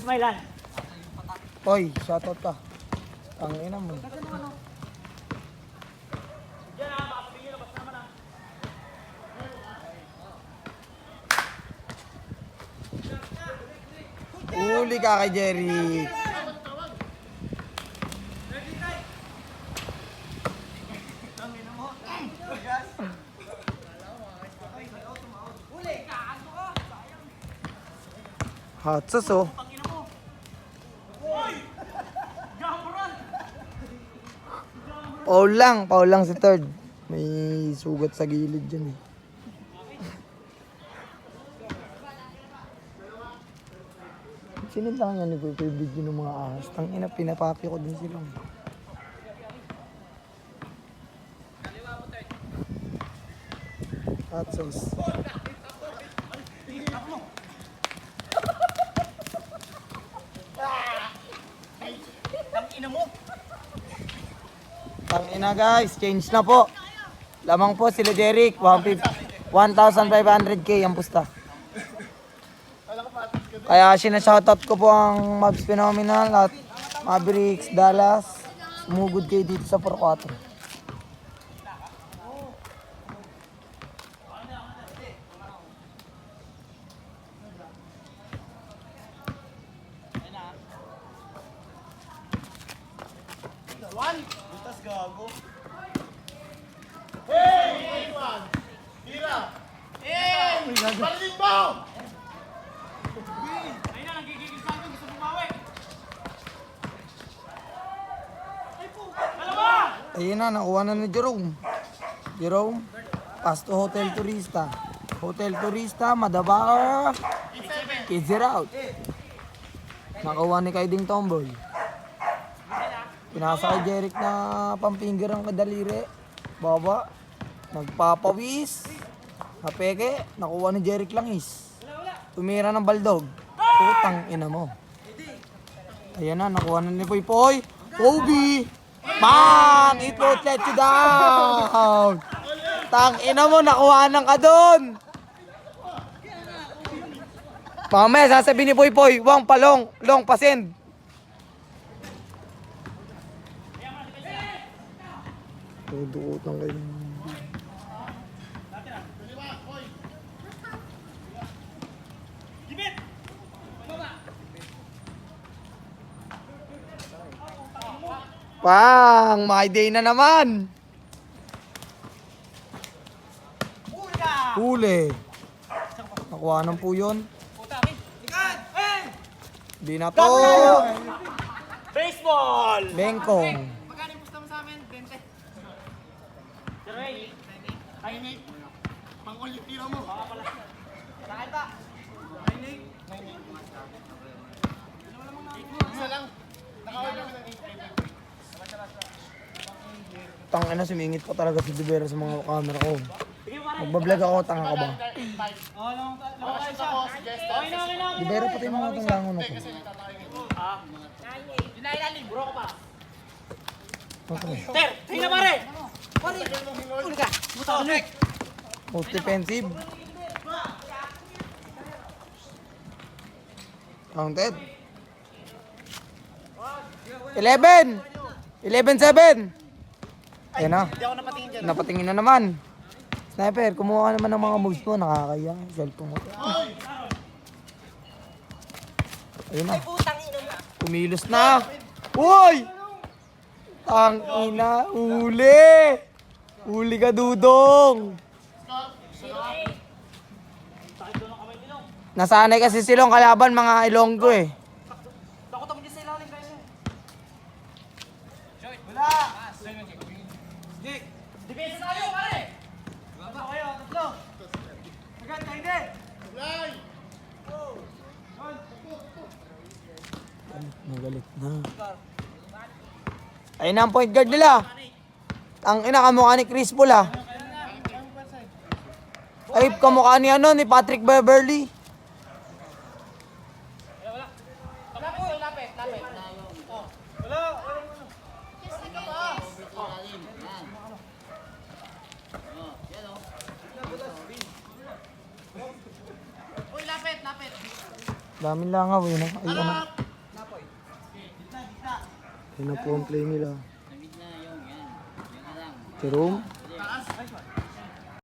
Mailan. Hoy, shoutout ka. Ang ina mo. Uli ka kay Jerry. Hot sauce oh. Paul lang si third. May sugat sa gilid dyan eh. Sino lang yan nagpipibigyo ng mga ahas? Tangina, pinapapi ko din sila. Hot sauce. Tangina guys, change na po. Lamang po sila Jeric, 1,500k ang pusta. Kaya sinashoutout ko po ang Mavs Phenomenal at Mavericks Dallas. Sumugod kayo dito sa 4-4. Butas gago. Hey! Tira! Hey! Baliling mo! Ayun na, nagigigil sa akin. Gusto bumawi. Dalawa! Ayun na, nakuha na ni Jerome. Jerome, pass to Hotel Turista. Hotel Turista, Madaba. Kids it out. Nakuha ni Kaiding Tomboy. Pinasa kay Jeric na pampinger ang kadaliri. Baba. Nagpapawis. Napeke. Nakuha ni Jeric Langis. Tumira ng baldog. Putang ina mo. Ayan na. Nakuha na ni Poy Poy. Kobe. Bang! It won't let you down. Tang ina mo. Nakuha ng ka doon. Mamaya sasabihin ni Poy Poy. Wang palong. Long pasend. Dudukutan kayo. Pang, my day na naman. Huli. Nakuha ng po yun. Di na to. Baseball! Bengkong. Kainig. Pang-ulit tira mo. Bakit ba? Kainig. Isa lang. Nakawal lang. Tangina, sumingit ko talaga si Divera sa mga camera ko. Magbablog ako, tanga ka ba? Oo, lang tayo siya. Okay na. Divera pati mga itong langon ako. Dinailalim, bro ko pa. Okay. Ter, tingnan pare! Pare, uli ka. Most defensive. Counted. 11! 11-7! Ayan na. Hindi ako napatingin dyan. Napatingin na naman. Sniper, kumuha ka naman ng mga moves mo. Nakakaya. Cellphone mo. Ayun na. Kumilos na. Uy! Tangina. Uli! Uli ka, Dudong! Nasanay kasi silong kalaban mga Ilonggo eh. Takot ako dyan sa ilalim kayo. Wala! Depensa tayo, pare! Baba kayo, tatlo. Agad, kainde! Fly! Nagalit na. Ayun na ang point guard nila. Ang ina kamukha ni Chris Paul ah. Ay kamukha ni ano ni Patrick Beverly. Lapit. Wala! Uy, lapit. Daming langaw eh. No? Ay, ano. Yun na po ang play nila. Sa gitna yung yan. Yan na lang. Jerome. Taas.